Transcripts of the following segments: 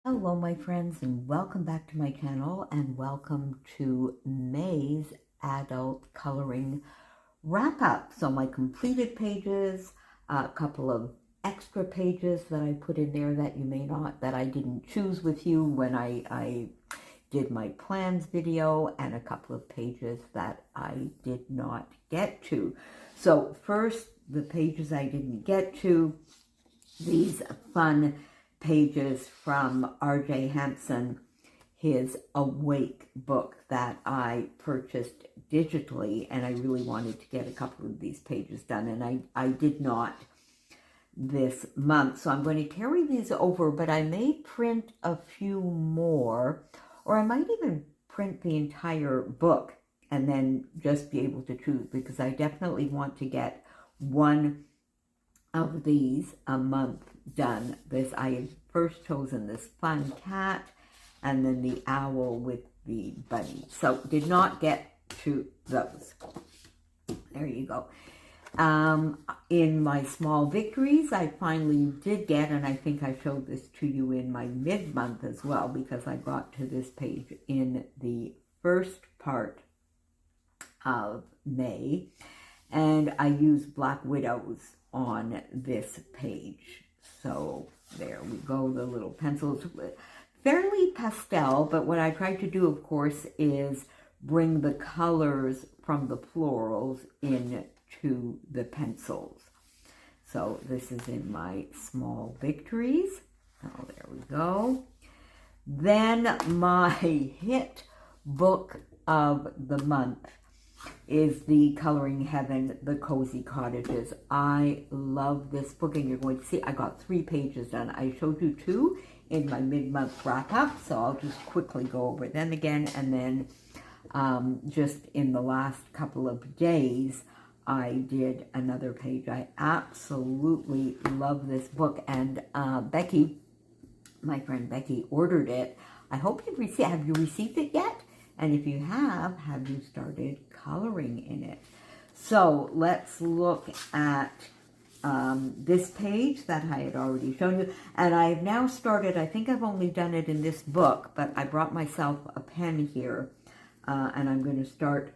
Hello my friends, and welcome back to my channel, and welcome to May's adult coloring wrap up. So my completed pages, a couple of extra pages that I put in there that you may not, that I didn't choose with you when I did my plans video, and a couple of pages that I did not get to. So first, the pages I didn't get to, these fun pages from R.J. Hampson, his Awake book that I purchased digitally, and I really wanted to get a couple of these pages done, and I did not this month. So I'm going to carry these over, but I may print a few more, or I might even print the entire book and then just be able to choose, because I definitely want to get one of these a month done. I had first chosen this fun cat and then the owl with the bunny. So did not get to those. There you go. In my small victories, I finally did get, and I think I showed this to you in my mid-month as well, because I got to this page in the first part of May, and I used Black Widows on this page. So there we go, the little pencils, fairly pastel, but what I tried to do, of course, is bring the colors from the florals into the pencils. So this is in my small victories. Oh, there we go. Then my hit book of the month is the Coloring Heaven, The Cozy Cottages. I love this book, and you're going to see I got 3 pages done. I showed you 2 in my mid-month wrap-up, so I'll just quickly go over them again, and then just in the last couple of days, I did another page. I absolutely love this book, and Becky, my friend Becky, ordered it. I hope you've received. Have you received it yet? And if you have you started coloring in it? So let's look at this page that I had already shown you. And I've now started, I think I've only done it in this book, but I brought myself a pen here. And I'm going to start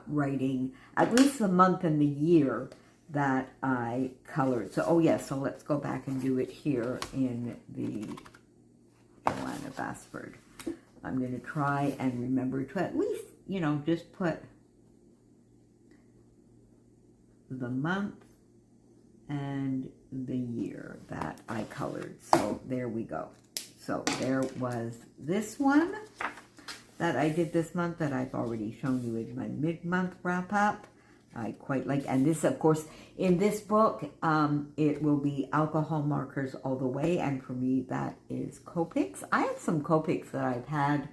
writing at least the month and the year that I colored. So, oh yes, so let's go back and do it here in the Joanna Basford. I'm going to try and remember to at least, you know, just put the month and the year that I colored. So there we go. So there was this one that I did this month that I've already shown you in my mid-month wrap-up. I quite like, and this, of course, in this book, it will be alcohol markers all the way, and for me, that is Copics. I have some Copics that I've had.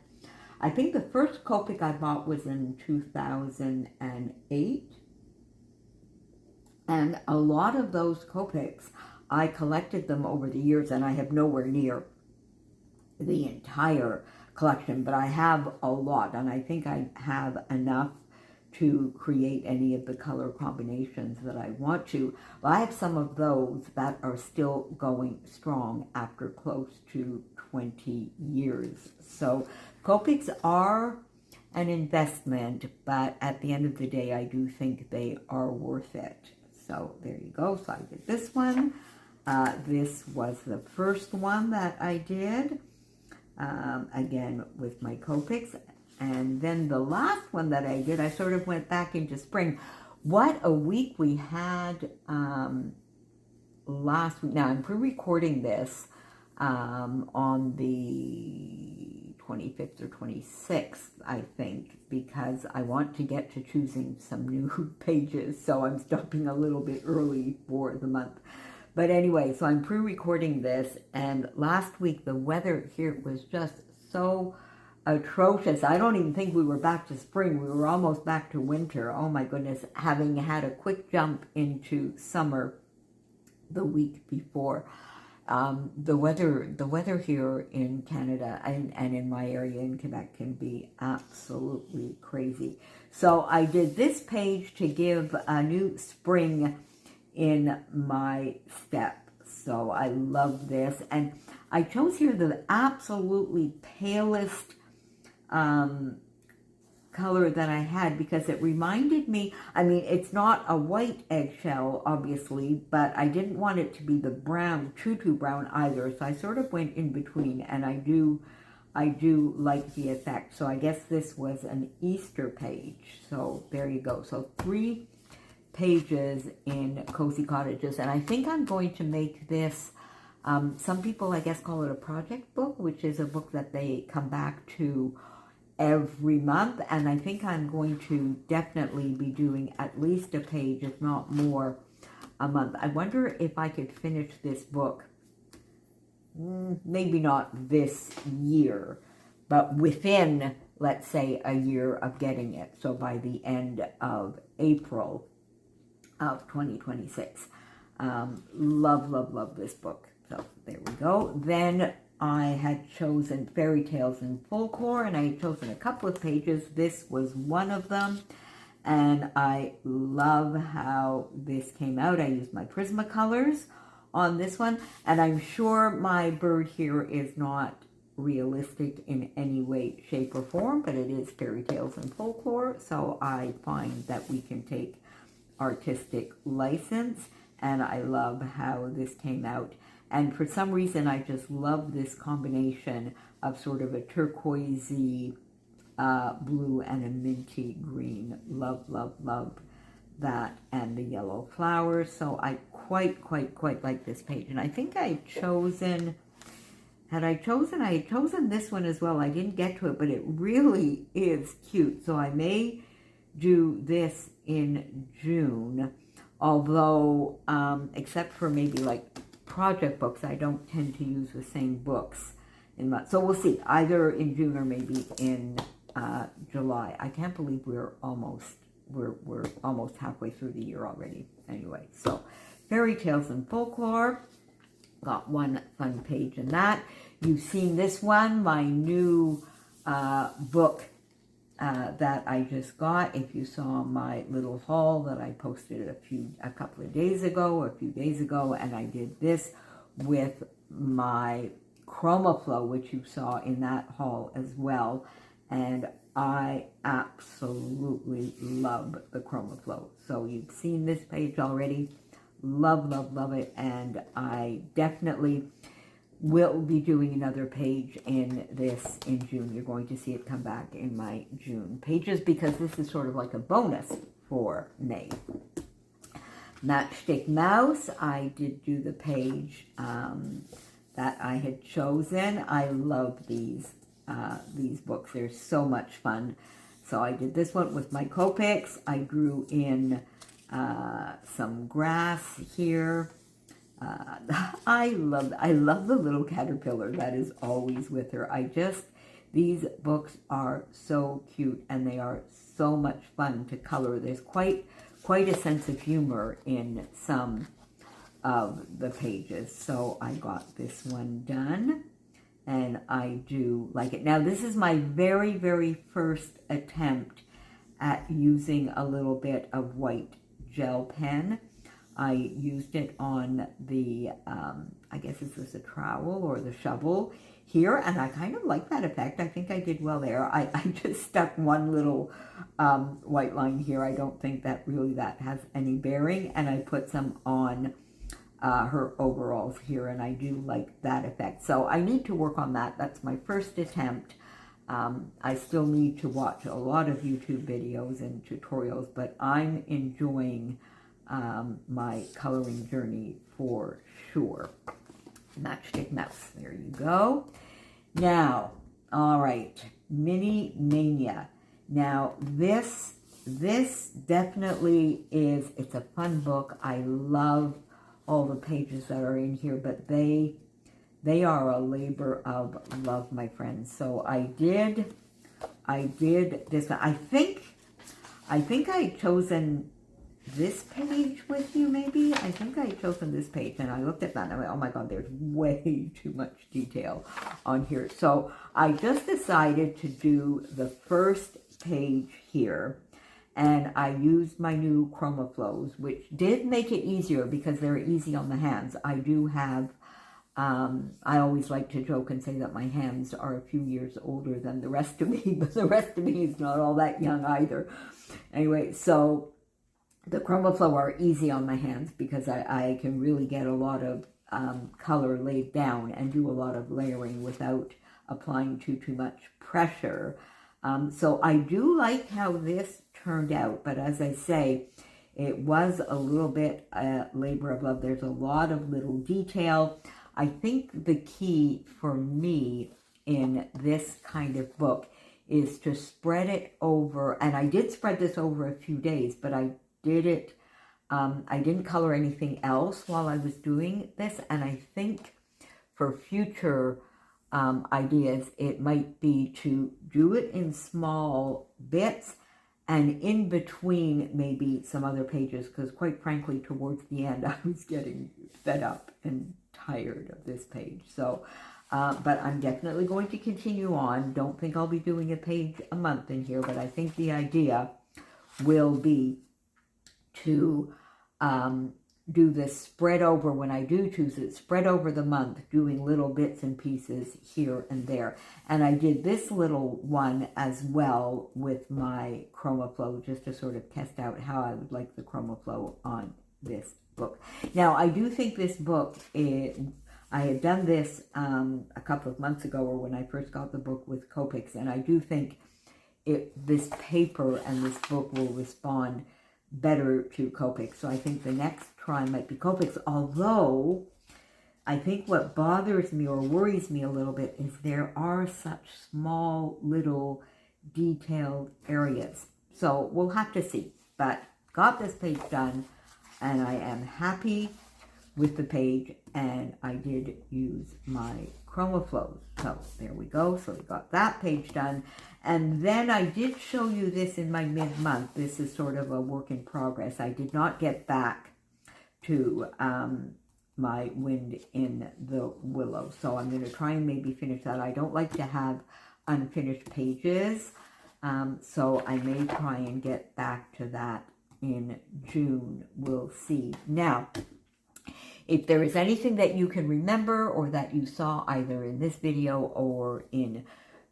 I think the first Copic I bought was in 2008, and a lot of those Copics, I collected them over the years, and I have nowhere near the entire collection, but I have a lot, and I think I have enough to create any of the color combinations that I want to. Well, I have some of those that are still going strong after close to 20 years. So Copics are an investment, but at the end of the day, I do think they are worth it. So there you go. So I did this one. This was the first one that I did, again with my Copics. And then the last one that I did, I sort of went back into spring. What a week we had last week. Now, I'm pre-recording this on the 25th or 26th, I think, because I want to get to choosing some new pages. So I'm stopping a little bit early for the month. But anyway, so I'm pre-recording this. And last week, the weather here was just so atrocious. I don't even think we were back to spring. We were almost back to winter. Oh my goodness, having had a quick jump into summer the week before. The weather here in Canada and in my area in Quebec can be absolutely crazy. So I did this page to give a new spring in my step. So I love this. And I chose here the absolutely palest color that I had because it reminded me, I mean, it's not a white eggshell, obviously, but I didn't want it to be the brown, true brown either, so I sort of went in between, and I do like the effect. So I guess this was an Easter page, so there you go. So 3 pages in Cozy Cottages, and I think I'm going to make this, some people I guess call it a project book, which is a book that they come back to every month, and I think I'm going to definitely be doing at least a page, if not more, a month. I wonder if I could finish this book, maybe not this year, but within, let's say, a year of getting it. So by the end of April of 2026. Love this book. So there we go. Then I had chosen Fairy Tales and Folklore, and I had chosen a couple of pages. This was one of them, and I love how this came out. I used my Prismacolors on this one, and I'm sure my bird here is not realistic in any way, shape, or form, but it is Fairy Tales and Folklore, so I find that we can take artistic license, and I love how this came out. And for some reason, I just love this combination of sort of a turquoisey blue and a minty green. Love that, and the yellow flowers. So I quite like this page. And I think I had chosen this one as well. I didn't get to it, but it really is cute. So I may do this in June, although except for maybe like project books, I don't tend to use the same books in months. So we'll see, either in June or maybe in July. I can't believe we're almost halfway through the year already. Anyway, so Fairy Tales and Folklore, got one fun page in that. You've seen this one, my new book that I just got. If you saw my little haul that I posted a couple of days ago, or a few days ago, and I did this with my ChromaFlow, which you saw in that haul as well, and I absolutely love the ChromaFlow. So you've seen this page already. Love it, and I definitely will be doing another page in this in June. You're going to see it come back in my June pages, because this is sort of like a bonus for May. Matchick Mouse, I did do the page that I had chosen. I love these books. They're so much fun. So I did this one with my Copics. I grew in some grass here. I love the little caterpillar that is always with her. These books are so cute, and they are so much fun to color. There's quite a sense of humor in some of the pages. So I got this one done, and I do like it. Now, this is my very first attempt at using a little bit of white gel pen. I used it on the, I guess this is a trowel or the shovel here, and I kind of like that effect. I think I did well there. I just stuck one little white line here. I don't think that really that has any bearing, and I put some on her overalls here, and I do like that effect. So I need to work on that. That's my first attempt. I still need to watch a lot of YouTube videos and tutorials, but I'm enjoying my coloring journey for sure. Matchick Mouse, there you go. Now, all right, Mini Mania. Now, this definitely is, it's a fun book. I love all the pages that are in here, but they are a labor of love, my friends. So I did this one. I think I had chosen this page with you, maybe. I think I had chosen this page, and I looked at that and I went, oh my god, there's way too much detail on here. So I just decided to do the first page here, and I used my new ChromaFlows, which did make it easier because they're easy on the hands. I do have I always like to joke and say that my hands are a few years older than the rest of me, but the rest of me is not all that young either. Anyway, so the ChromaFlow are easy on my hands because I can really get a lot of color laid down and do a lot of layering without applying too much pressure. So I do like how this turned out, but as I say, it was a little bit labor of love. There's a lot of little detail. I think the key for me in this kind of book is to spread it over, and I did spread this over a few days, but I did it, I didn't color anything else while I was doing this, and I think for future ideas, it might be to do it in small bits and in between maybe some other pages, because quite frankly, towards the end, I was getting fed up and tired of this page. So, but I'm definitely going to continue on. Don't think I'll be doing a page a month in here, but I think the idea will be to do this spread over, when I do choose it, spread over the month, doing little bits and pieces here and there. And I did this little one as well with my ChromaFlow, just to sort of test out how I would like the ChromaFlow on this book. Now, I do think this book, I had done this a couple of months ago, or when I first got the book with Copics, and I do think this paper and this book will respond better to Copics. So I think the next try might be Copics, although I think what bothers me or worries me a little bit is there are such small little detailed areas. So we'll have to see. But got this page done, and I am happy with the page, and I did use my ChromaFlows. So there we go. So we got that page done. And then I did show you this in my mid-month. This is sort of a work in progress. I did not get back to my Wind in the Willow. So I'm going to try and maybe finish that. I don't like to have unfinished pages. So I may try and get back to that in June. We'll see. Now, if there is anything that you can remember or that you saw either in this video or in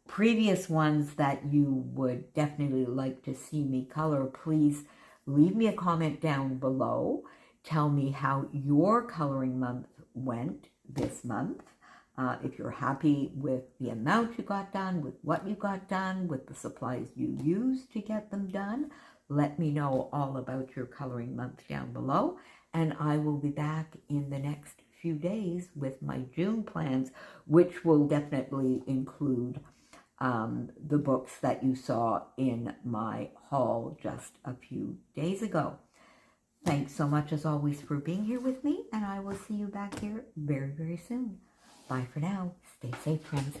previous ones that you would definitely like to see me color, please leave me a comment down below. Tell me how your coloring month went this month. If you're happy with the amount you got done, with what you got done, with the supplies you used to get them done, let me know all about your coloring month down below. And I will be back in the next few days with my June plans, which will definitely include the books that you saw in my haul just a few days ago. Thanks so much as always for being here with me, and I will see you back here very, very soon. Bye for now. Stay safe, friends.